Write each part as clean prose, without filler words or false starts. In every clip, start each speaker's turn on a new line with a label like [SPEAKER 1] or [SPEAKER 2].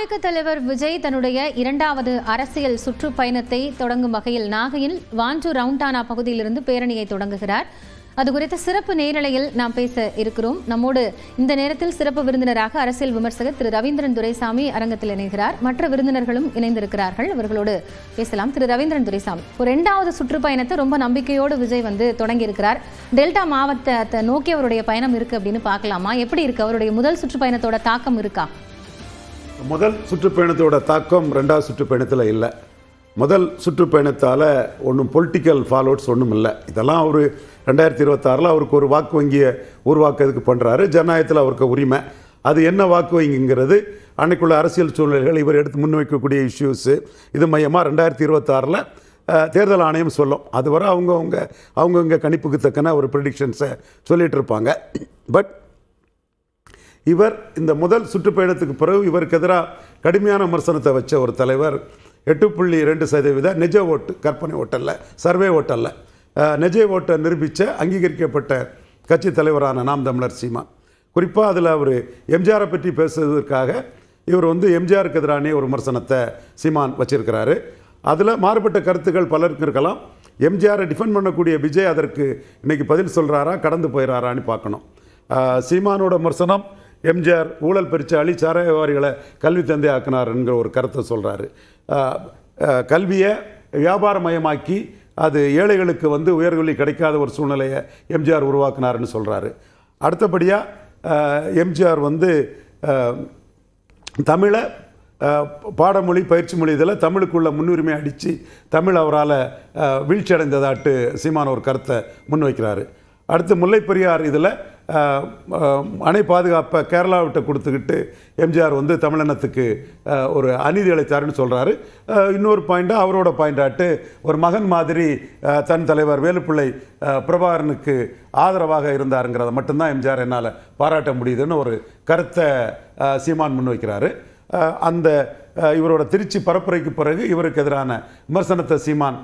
[SPEAKER 1] தாவேக தலைவர் விஜய் தன்னுடைய இரண்டாவது அரசியல் சுற்றுப்பயணத்தை தொடங்கும் வகையில் நாகையில் வாஞ்சூர் ரவுண்டானா பகுதியிலிருந்து பேரணியை தொடங்குகிறார். அது குறித்த சிறப்பு நேரலையில் நாம் பேச இருக்கிறோம். நம்மோடு இந்த நேரத்தில் சிறப்பு விருந்தினராக அரசியல் விமர்சகர் திரு ரவீந்திரன் துரைசாமி அரங்கத்தில் இணைகிறார். மற்ற விருந்தினர்களும் இணைந்திருக்கிறார்கள். அவர்களோடு பேசலாம். திரு ரவீந்திரன் துரைசாமி, ஒரு இரண்டாவது சுற்றுப்பயணத்தை ரொம்ப நம்பிக்கையோடு விஜய் தொடங்கி இருக்கிறார். டெல்டா மாவட்டத்தை நோக்கி அவருடைய பயணம் இருக்கு அப்படின்னு பார்க்கலாமா? எப்படி இருக்கு அவருடைய முதல் சுற்றுப்பயணத்தோட தாக்கம் இருக்கா?
[SPEAKER 2] முதல் சுற்றுப்பயணத்தோட தாக்கம் ரெண்டாவது சுற்றுப்பயணத்தில் இல்லை. முதல் சுற்றுப்பயணத்தால் ஒன்றும் பொலிட்டிக்கல் ஃபாலோட்ஸ் ஒன்றும் இல்லை. இதெல்லாம் அவர் 2026 அவருக்கு ஒரு வாக்கு வங்கியை உருவாக்குறதுக்கு பண்ணுறாரு. ஜனநாயகத்தில் அவருக்கு உரிமை. அது என்ன வாக்கு வங்கிங்கிறது அன்னைக்குள்ள அரசியல் சூழ்நிலைகள், இவர் எடுத்து முன்வைக்கக்கூடிய இஷ்யூஸு, இது மையமாக 2026 தேர்தல் ஆணையம் சொல்லும். அதுவரை அவங்கவுங்க கணிப்புக்கு தக்கன ஒரு ப்ரெடிக்ஷன்ஸை சொல்லிகிட்டு இருப்பாங்க. பட் இவர் இந்த முதல் சுற்றுப்பயணத்துக்கு பிறகு இவருக்கு எதிராக கடுமையான விமர்சனத்தை வச்ச ஒரு தலைவர். 8.2% நிஜ ஓட்டு, கற்பனை ஓட்டல்ல, சர்வே ஓட்டல்ல, நிஜ ஓட்டை நிரூபித்த அங்கீகரிக்கப்பட்ட கட்சி தலைவரான நாம் தமிழர் சீமான். குறிப்பாக அதில் அவர் எம்ஜிஆரை பற்றி பேசுவதற்காக இவர் எம்ஜிஆருக்கு எதிரான ஒரு விமர்சனத்தை சீமான் வச்சிருக்கிறாரு. அதில் மாறுபட்ட கருத்துக்கள் பலருக்கு இருக்கலாம். எம்ஜிஆரை டிஃபெண்ட் பண்ணக்கூடிய விஜய் அதற்கு இன்னைக்கு பதில் சொல்கிறாரா, கடந்து போயிடறாரான்னு பார்க்கணும். சீமானோட விமர்சனம் எம்ஜிஆர் ஊழல் பெருச்சாளி, சாராய வியாபாரிகளை கல்வி தந்தை ஆக்கினார் என்கிற ஒரு கருத்தை சொல்கிறாரு. கல்வியை வியாபாரமயமாக்கி அது ஏழைகளுக்கு உயர்கல்வி கிடைக்காத ஒரு சூழ்நிலையை எம்ஜிஆர் உருவாக்கினார்னு சொல்கிறாரு. அடுத்தபடியாக எம்ஜிஆர் தமிழை பாடமொழி, பயிற்சி மொழி இதில் தமிழுக்குள்ள முன்னுரிமை அடித்து தமிழ் அவரால் வீழ்ச்சி அடைந்ததாட்டு சீமான ஒரு கருத்தை முன்வைக்கிறாரு. அடுத்து முல்லை பெரியார் இதில் அணை பாதுகாப்பை கேரளாவிட்ட கொடுத்துக்கிட்டு எம்ஜிஆர் தமிழினத்துக்கு ஒரு அநீதி இழைத்தாருன்னு சொல்கிறாரு. இன்னொரு பாயிண்டாக அவரோட பாயிண்டாட்டு ஒரு மகன் மாதிரி தன் தலைவர் வேலுப்பிள்ளை பிரபாகரனுக்கு ஆதரவாக இருந்தாருங்கிறத மட்டும்தான் எம்ஜிஆர் என்னால் பாராட்ட முடியுதுன்னு ஒரு கருத்தை சீமான் முன்வைக்கிறாரு. அந்த இவரோட திருச்சி பரப்புரைக்கு பிறகு இவருக்கு எதிரான விமர்சனத்தை சீமான்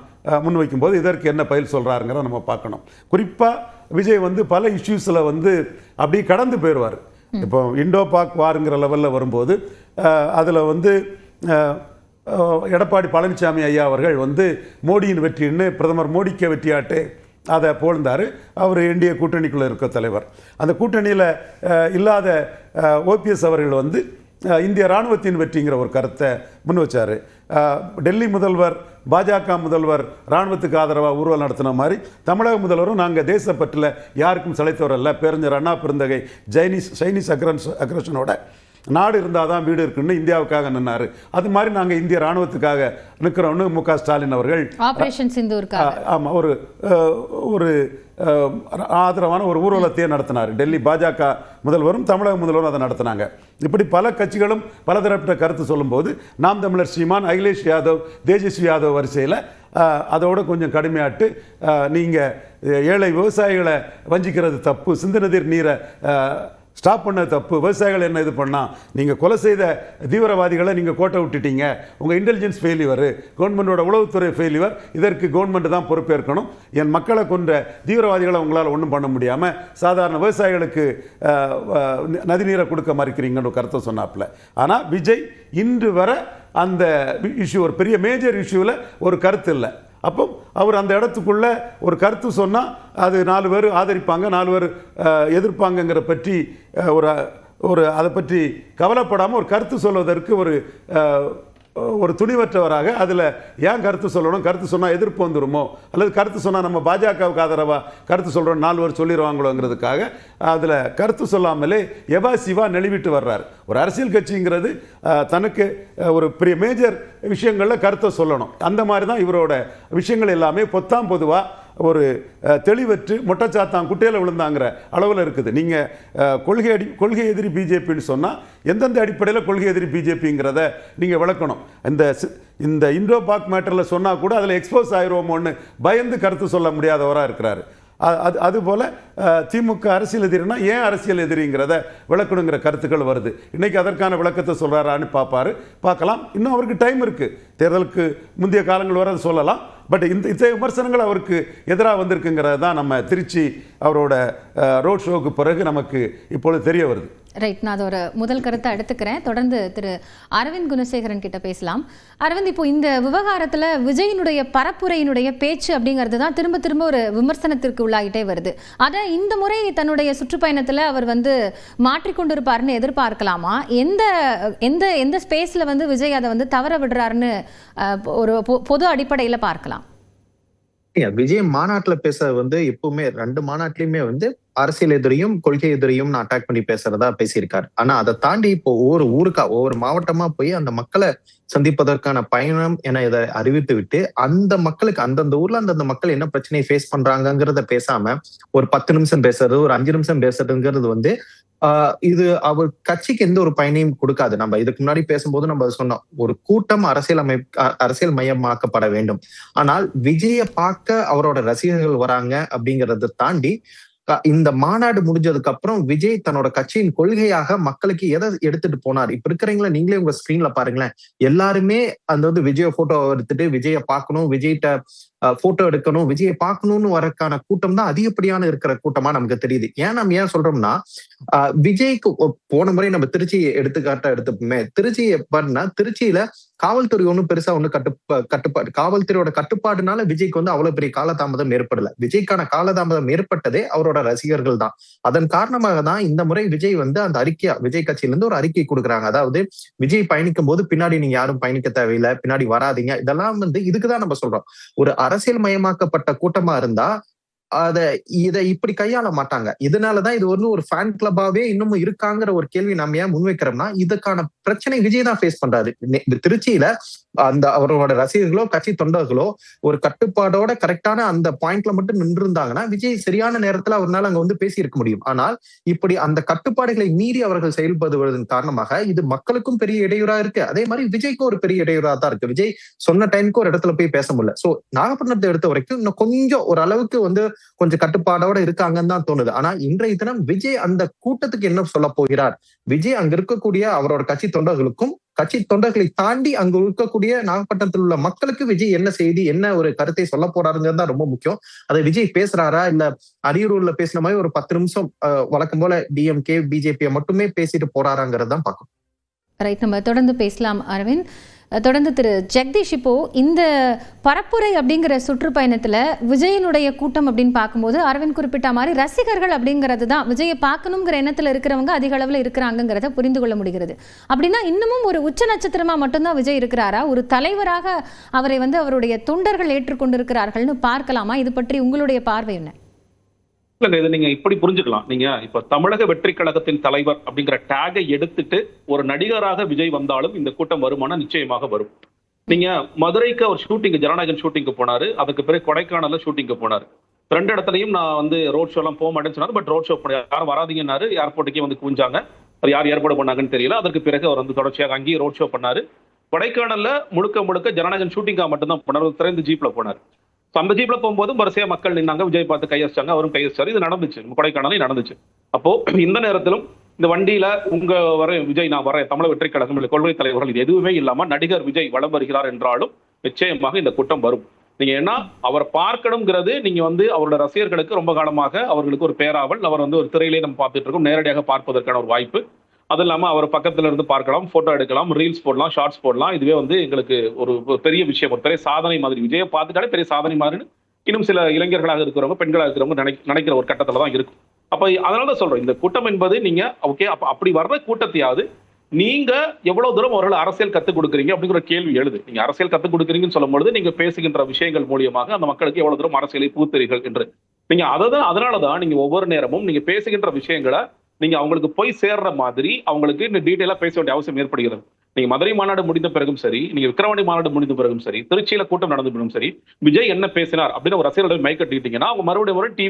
[SPEAKER 2] முன்வைக்கும் போது இதற்கு என்ன பதில் சொல்கிறாருங்கிறத நம்ம பார்க்கணும். குறிப்பாக விஜய் பல இஷ்யூஸில் அப்படி கடந்து போயிடுவார். இப்போ இண்டோ பாக் வாருங்கிற லெவலில் வரும்போது அதில் எடப்பாடி பழனிசாமி ஐயா அவர்கள் மோடியின் வெற்றின்னு பிரதமர் மோடிக்கு வெற்றியாட்டு அதை போழ்ந்தார். அவர் என்டிஏ கூட்டணிக்குள்ளே இருக்க தலைவர். அந்த கூட்டணியில் இல்லாத ஓபிஎஸ் அவர்கள் இந்திய இராணுவத்தின் வெற்றிங்கிற ஒரு கருத்தை முன் வச்சார். டெல்லி முதல்வர், பாஜக முதல்வர் இராணுவத்துக்கு ஆதரவாக ஊர்வலம் நடத்தின மாதிரி தமிழக முதல்வரும் நாங்கள் தேசப்பற்றில் யாருக்கும் சளைத்தவரல்ல, பேரறிஞர் அண்ணா பெருந்தகை சைனீஸ் அக்ரஷனோட நாடு இருந்தால் தான் வீடு இருக்குன்னு இந்தியாவுக்காக நின்னார். அது மாதிரி நாங்கள் இந்திய இராணுவத்துக்காக நிற்கிறோன்னு மு.க. ஸ்டாலின் அவர்கள்
[SPEAKER 1] ஆபரேஷன் சிந்தூர்
[SPEAKER 2] ஆமாம் ஒரு ஆதரவான ஒரு ஊர்வலத்தையே நடத்தினார். டெல்லி பாஜக முதல்வரும் தமிழக முதல்வரும் அதை நடத்தினாங்க. இப்படி பல கட்சிகளும் பலதரப்பட்ட கருத்து சொல்லும்போது நாம் தமிழர் சீமான், அகிலேஷ் யாதவ், தேஜஸ்வி யாதவ் வரிசையில் அதோட கொஞ்சம் கடுமையாட்டு நீங்கள் ஏழை விவசாயிகளை வஞ்சிக்கிறது தப்பு, சிந்து நதிர் நீரை ஸ்டாப் பண்ண தப்பு, விவசாயிகள் என்ன இது பண்ணால் நீங்கள் கொலை செய்த தீவிரவாதிகளை நீங்கள் கோட்டை விட்டுட்டீங்க, உங்கள் இன்டெலிஜென்ஸ் ஃபெயிலிவர், கவர்மெண்டோட உளவுத்துறை ஃபெயிலிவர், இதற்கு கவர்மெண்ட் தான் பொறுப்பேற்கணும். என் மக்களை கொன்ற தீவிரவாதிகளை உங்களால் ஒன்றும் பண்ண முடியாமல் சாதாரண விவசாயிகளுக்கு நதிநீரை கொடுக்க மறுக்கிறீங்கன்னு கருத்தை சொன்னாப்புல. ஆனால் விஜய் இன்று வர அந்த இஷ்யூ, ஒரு பெரிய மேஜர் இஷ்யூவில் ஒரு கருத்து இல்லை. அப்போ அவர் அந்த இடத்துக்குள்ள ஒரு கருத்து சொன்னால் அது 4 பேர் ஆதரிப்பாங்க, 4 பேர் எதிர்ப்பாங்கங்கிற பற்றி அதை பற்றி கவலைப்படாமல் ஒரு கருத்து சொல்வதற்கு ஒரு துணிவற்றவராக அதில் ஏன் கருத்து சொல்லணும், கருத்து சொன்னால் எதிர்ப்பு வந்துடுமோ, அல்லது கருத்து சொன்னால் நம்ம பாஜகவுக்கு ஆதரவாக கருத்து சொல்கிறோம் 4 பேர் சொல்லிடுவாங்களோங்கிறதுக்காக அதில் கருத்து சொல்லாமலே எவாசிவாக நெளிவிட்டு வர்றார். ஒரு அரசியல் கட்சிங்கிறது தனக்கு ஒரு பெரிய மேஜர் விஷயங்களில் கருத்தை சொல்லணும். அந்த மாதிரி தான் இவரோட விஷயங்கள் எல்லாமே பொத்தாம் பொதுவாக ஒரு தெளிவற்று மொட்டைச்சாத்தான் குட்டையில் விழுந்தாங்கிற அளவில் இருக்குது. நீங்கள் கொள்கை எதிரி பிஜேபின்னு சொன்னால் எந்தெந்த அடிப்படையில் கொள்கை எதிரி பிஜேபிங்கிறத நீங்கள் விளக்கணும். இந்த இண்டோ பாக் மேட்டரில் சொன்னால் கூட அதில் எக்ஸ்போஸ் ஆயிடுவோமோன்னு பயந்து கருத்து சொல்ல முடியாதவராக இருக்கிறாரு. அதுபோல் திமுக அரசியல் எதிரினா ஏன் அரசியல் எதிரிங்கிறத விளக்கணுங்கிற கருத்துக்கள் வருது. இன்றைக்கி அதற்கான விளக்கத்தை சொல்கிறாரான்னு பார்க்கலாம். இன்னும் அவருக்கு டைம் இருக்குது. தேர்தலுக்கு முந்தைய காலங்கள் வரை சொல்லலாம். பட் இந்த விமர்சனங்கள் அவருக்கு எதிராக வந்திருக்குங்கிறது தான் நம்ம திருச்சி அவரோட ரோட் ஷோவுக்கு பிறகு நமக்கு இப்பொழுது தெரிய வருது.
[SPEAKER 1] ரைட், நான் அதோட முதல் கருத்தை எடுத்துக்கிறேன். தொடர்ந்து திரு அரவிந்த் குணசேகரன் கிட்ட பேசலாம். அரவிந்த், இப்போ இந்த விவகாரத்தில் விஜயினுடைய பரப்புரையினுடைய பேச்சு அப்படிங்கிறது தான் திரும்ப திரும்ப ஒரு விமர்சனத்திற்கு உள்ளாகிட்டே வருது. அதை இந்த முறை தன்னுடைய சுற்றுப்பயணத்தில் அவர் மாற்றிக்கொண்டிருப்பாருன்னு எதிர்பார்க்கலாமா? எந்த எந்த எந்த ஸ்பேஸில் விஜய் அதை தவற விடுறாருன்னு ஒரு பொது அடிப்படையில் பார்க்கலாம்?
[SPEAKER 3] விஜய் மாநாட்டுல பேச எப்பவுமே 2 மாநாட்டிலுமே அரசியல் எதிரியும் கொள்கை எதிரியும் அட்டாக் பண்ணி பேசுறதா பேசியிருக்காரு. ஆனா அதை தாண்டி இப்போ ஒவ்வொரு ஊருக்கா ஒவ்வொரு மாவட்டமா போய் அந்த மக்களை சந்திப்பதற்கான பயணம் என இதை அறிவித்து விட்டு அந்த மக்களுக்கு அந்தந்த ஊர்ல அந்தந்த மக்கள் என்ன பிரச்சனையை ஃபேஸ் பண்றாங்கிறத பேசாம ஒரு 10 நிமிஷம் பேசுறது, ஒரு 5 நிமிஷம் பேசுறதுங்கிறது இது அவர் கட்சிக்கு எந்த ஒரு பயனையும் கொடுக்காது. நம்ம இதுக்கு முன்னாடி பேசும்போது நம்ம சொன்னோம், ஒரு கூட்டம் அரசியல் மயமாக்கப்பட வேண்டும். ஆனால் விஜய பார்க்க அவரோட ரசிகர்கள் வராங்க அப்படிங்கறத தாண்டி இந்த மாநாடு முடிஞ்சதுக்கு அப்புறம் விஜய் தன்னோட கட்சியின் கொள்கையாக மக்களுக்கு எதை எடுத்துட்டு போனார். இப்ப இருக்கிறீங்களா, நீங்களே உங்க ஸ்கிரீன்ல பாருங்களேன், எல்லாருமே அந்த விஜய போட்டோ எடுத்துட்டு விஜய பார்க்கணும், விஜய்கிட்ட போட்டோ எடுக்கணும், விஜயை பார்க்கணும்னு வரக்கான கூட்டம் தான் அதிகப்படியான இருக்கிற கூட்டமா நமக்கு தெரியுது. நம்ம ஏன் சொல்றோம்னா, விஜய்க்கு போன முறை நம்ம திருச்சி எடுத்துப்போமே, திருச்சி எப்படின்னா திருச்சியில காவல்துறை ஒன்றும் பெருசா கட்டுப்பாடு காவல்துறையோட கட்டுப்பாடுனால விஜய்க்கு அவ்வளவு பெரிய காலதாமதம் ஏற்படல. விஜய்க்கான காலதாமதம் ஏற்பட்டதே அவரோட ரசிகர்கள் தான். அதன் காரணமாக தான் இந்த முறை விஜய் அந்த விஜய் கட்சியில இருந்து ஒரு அறிக்கை கொடுக்குறாங்க. அதாவது விஜய் பயணிக்கும் போது பின்னாடி நீங்க யாரும் பயணிக்க தேவையில்லை, பின்னாடி வராதிங்க. இதெல்லாம் இதுக்குதான் நம்ம சொல்றோம். ஒரு அரசியல் மயமாக்கப்பட்ட கூட்டமா இருந்தா இதை இப்படி கையாள மாட்டாங்க. இதனாலதான் இது ஒரு ஃபேன் கிளப்பாவே இன்னமும் இருக்காங்கிற ஒரு கேள்வி நம்ம ஏன் முன்வைக்கிறோம்னா, இதுக்கான பிரச்சனை விஜய் தான் ஃபேஸ் பண்றாரு. திருச்சியில அவரோட ரசிகர்களோ கட்சி தொண்டர்களோ ஒரு கட்டுப்பாடோட கரெக்டான அந்த பாயிண்ட்ல மட்டும் நின்று இருந்தாங்கன்னா விஜய் சரியான நேரத்துல அவரால் அங்க பேசி இருக்க முடியும். ஆனால் இப்படி அந்த கட்டுப்பாடுகளை மீறி அவர்கள் செயல்படுவதன் காரணமாக இது மக்களுக்கும் பெரிய இடையூறா இருக்கு. அதே மாதிரி விஜய்க்கும் ஒரு பெரிய இடையூறா தான் இருக்கு. விஜய் சொன்ன டைமுக்கு ஒரு இடத்துல போய் பேச முடியல. சோ நாகப்பட்டினத்தை எடுத்த வரைக்கும் இன்னும் கொஞ்சம் ஒரு அளவுக்கு கொஞ்சம் கட்டுப்பாடோட இருக்காங்கன்னு தான் தோணுது. ஆனா இன்றைய தினம் விஜய் அந்த கூட்டத்துக்கு என்ன சொல்ல போகிறார்? விஜய் அங்க இருக்கக்கூடிய அவரோட கட்சி தொண்டர்களுக்கும் கட்சி தொண்டர்களை தாண்டி அங்கு இருக்கக்கூடிய நாகப்பட்டினத்தில் உள்ள மக்களுக்கு விஜய் என்ன செய்தி, என்ன ஒரு கருத்தை சொல்ல போறாருங்கிறது தான் ரொம்ப முக்கியம். அதை விஜய் பேசுறாரா இல்ல அரியலூர்ல பேசின மாதிரி ஒரு 10 நிமிஷம் வழக்கம் போல டிஎம்கே பிஜேபியை மட்டுமே பேசிட்டு போறாராங்கிறது தான் பார்க்கணும்.
[SPEAKER 1] ரைட், நம்ம தொடர்ந்து பேசலாம் அரவிந்த். தொடர்ந்து திரு ஜெகதீஷ், இப்போ இந்த பரப்புரை அப்படிங்கிற சுற்றுப்பயணத்துல விஜயனுடைய கூட்டம் அப்படின்னு பார்க்கும்போது அரவிந்த் குறிப்பிட்ட மாதிரி ரசிகர்கள் அப்படிங்கிறது தான் விஜயை பார்க்கணுங்கிற எண்ணத்துல இருக்கிறவங்க அதிக அளவுல இருக்கிறாங்கிறத புரிந்து கொள்ள முடிகிறது. அப்படின்னா இன்னமும் ஒரு உச்ச நட்சத்திரமா மட்டும்தான் விஜய் இருக்கிறாரா? ஒரு தலைவராக அவரை அவருடைய தொண்டர்கள் ஏற்றுக்கொண்டிருக்கிறார்கள்னு பார்க்கலாமா? இது பற்றி உங்களுடைய பார்வை என்ன?
[SPEAKER 4] இல்லைங்க, இதை நீங்க இப்படி புரிஞ்சுக்கலாம். நீங்க இப்ப தமிழக வெற்றி கழகத்தின் தலைவர் அப்படிங்கிற டேகை எடுத்துட்டு ஒரு நடிகராக விஜய் வந்தாலும் இந்த கூட்டம் வருமானம் நிச்சயமாக வரும். நீங்க மதுரைக்கு அவர் ஷூட்டிங் ஜனநாயகன் ஷூட்டிங்கு போனாரு, அதுக்கு பிறகு கொடைக்கானல்ல ஷூட்டிங்கு போனாரு. 2 இடத்துலையும் நான் ரோட் ஷோ எல்லாம் போக மாட்டேன்னு சொன்னாரு. பட் ரோட் ஷோ யாரும் வராதிங்கன்னாரு, ஏர்போர்ட்டுக்கே குவிஞ்சாங்க. அது யார் ஏற்பாடு பண்ணாங்கன்னு தெரியல. அதற்கு பிறகு அவர் தொடர்ச்சியாக அங்கேயே ரோட் ஷோ பண்ணாரு. கொடைக்கானல்ல முழுக்க ஜனநாயகன் ஷூட்டிங்காக மட்டும்தான் போனார். திறந்து ஜீப்ல போனார். அந்த ஜீப்ல போகும்போது வரிசையா மக்கள் நின்னாங்க, விஜய் பார்த்து கையடிச்சாங்க, அவரும் கையடிச்சாரு. இது நடந்துச்சு, கொடைக்கானலே நடந்துச்சு. அப்போ இந்த நேரத்திலும் இந்த வண்டியில விஜய் நான் வரேன், தமிழக வெற்றி கழகம் கொள்கை தலைவர்கள் இது எதுவுமே இல்லாம நடிகர் விஜய் வலம் வருகிறார் என்றாலும் நிச்சயமாக இந்த கூட்டம் வரும். நீங்க ஏன்னா அவர் பார்க்கணுங்கிறது நீங்க அவரோட ரசிகர்களுக்கு ரொம்ப காலமாக அவர்களுக்கு ஒரு பேராவல். அவர் ஒரு திரையிலே நம்ம பார்த்துட்டு இருக்கோம், நேரடியாக பார்ப்பதற்கான ஒரு வாய்ப்பு. அது இல்லாம அவர் பக்கத்துல இருந்து பார்க்கலாம், போட்டோ எடுக்கலாம், ரீல்ஸ் போடலாம், ஷார்ட்ஸ் போடலாம். இதுவே எங்களுக்கு ஒரு பெரிய விஷயம், ஒரு பெரிய சாதனை மாதிரி. விஜயை பார்த்துட்டாலே பெரிய சாதனை மாதிரின்னு இன்னும் சில இளைஞர்களாக இருக்கிறவங்க பெண்களாக இருக்கிறவங்க நினைக்கிற ஒரு கட்டத்துல தான் இருக்கும். அப்ப அதனாலதான் சொல்றோம், இந்த கூட்டம் என்பது நீங்க ஓகே அப்படி வர்ற கூட்டத்தையாவது நீங்க எவ்வளவு தூரம் அவர்கள் அரசியல் கத்துக் கொடுக்குறீங்க அப்படிங்கிற கேள்வி எழுது. நீங்க அரசியல் கத்துக் கொடுக்குறீங்கன்னு சொல்லும் பொழுது நீங்க பேசுகின்ற விஷயங்கள் மூலியமாக அந்த மக்களுக்கு எவ்வளவு தூரம் அரசியலை புகுத்துறீர்கள் என்று நீங்க அதனாலதான் நீங்க ஒவ்வொரு நேரமும் நீங்க பேசுகின்ற விஷயங்களை நீங்க அவங்களுக்கு போய் சேர்ற மாதிரி அவங்களுக்கு இன்னும் டீட்டெயிலா பேச வேண்டிய அவசியம் ஏற்படுகிறது. நீங்க மதுரை மாநாடு முடிந்த பிறகும் சரி, நீங்க விக்கிரவாண்டி மாநாடு முடிந்த பிறகும் சரி, திருச்சியில கூட்டம் நடந்த பிறகும் சரி, விஜய் என்ன பேசினார் அப்படின்னு ஒரு ரசிகர்களை மைக் கட்டிட்டீங்கன்னா அவங்க மறுபடியும்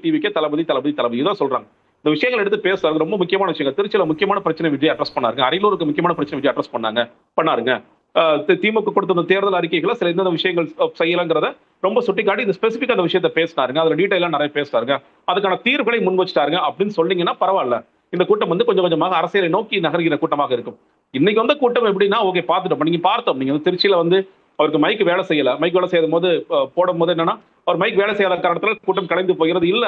[SPEAKER 4] டிவிக்கே தளபதி தான் சொல்றாங்க. இந்த விஷயங்கள் எடுத்து பேசுறது ரொம்ப முக்கியமான விஷயங்கள். திருச்சியில முக்கியமான பிரச்சனை விஜய் அட்ரஸ் பண்ணாருங்க. அரியலூருக்கு முக்கியமான பிரச்சனை விஜய் அட்ரஸ் பண்ணாருங்க. திமுக கொடுத்த தேர்தல் அறிக்கைகளை சில எந்த விஷயங்கள் செய்யலங்கிறத ரொம்ப சுட்டிக்காட்டி இந்த ஸ்பெசிபிக் அந்த விஷயத்தை பேசினாருங்க. அதுல டீடைலா நிறைய பேசினாருங்க, அதுக்கான தீர்வுகளை முன் வச்சுட்டாருங்க அப்படின்னு சொன்னீங்கன்னா பரவாயில்ல. இந்த கூட்டம் கொஞ்சம் கொஞ்சமாக அரசியலை நோக்கி நகர்கிற கூட்டமாக இருக்கும். இன்னைக்கு கூட்டம் எப்படின்னா ஓகே பார்த்துட்டோம், நீங்க பார்த்தோம். நீங்க திருச்சியில அவருக்கு மைக் வேலை செய்யல, மைக் வேலை செய்யும் போது போடும் போது என்னன்னா அவர் மைக் வேலை செய்யாத காரணத்துல கூட்டம் கலைந்து போகிறது இல்ல.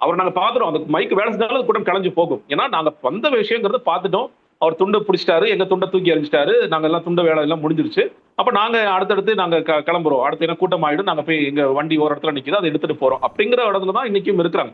[SPEAKER 4] அவர் நாங்க பாத்துறோம், அந்த மைக் வேலை செஞ்சாலும் கூட்டம் கலைஞ்சு போகும். ஏன்னா நாங்க வந்த விஷயங்கிறத பார்த்துட்டோம். அவர் துண்டை பிடிச்சிட்டாரு, எங்க துண்டை தூக்கி எறிஞ்சிட்டாரு, நாங்க எல்லாம் துண்டை வேலை எல்லாம் முடிஞ்சிருச்சு. அப்ப நாங்க அடுத்தடுத்து நாங்க கிளம்புறோம், அடுத்து என்ன கூட்டம் ஆயிடும், நாங்க போய் எங்க வண்டி ஒரு இடத்துல நிக்குது அதை எடுத்துட்டு போறோம் அப்படிங்கிற இடத்துல தான் இன்னைக்கும் இருக்கிறாங்க.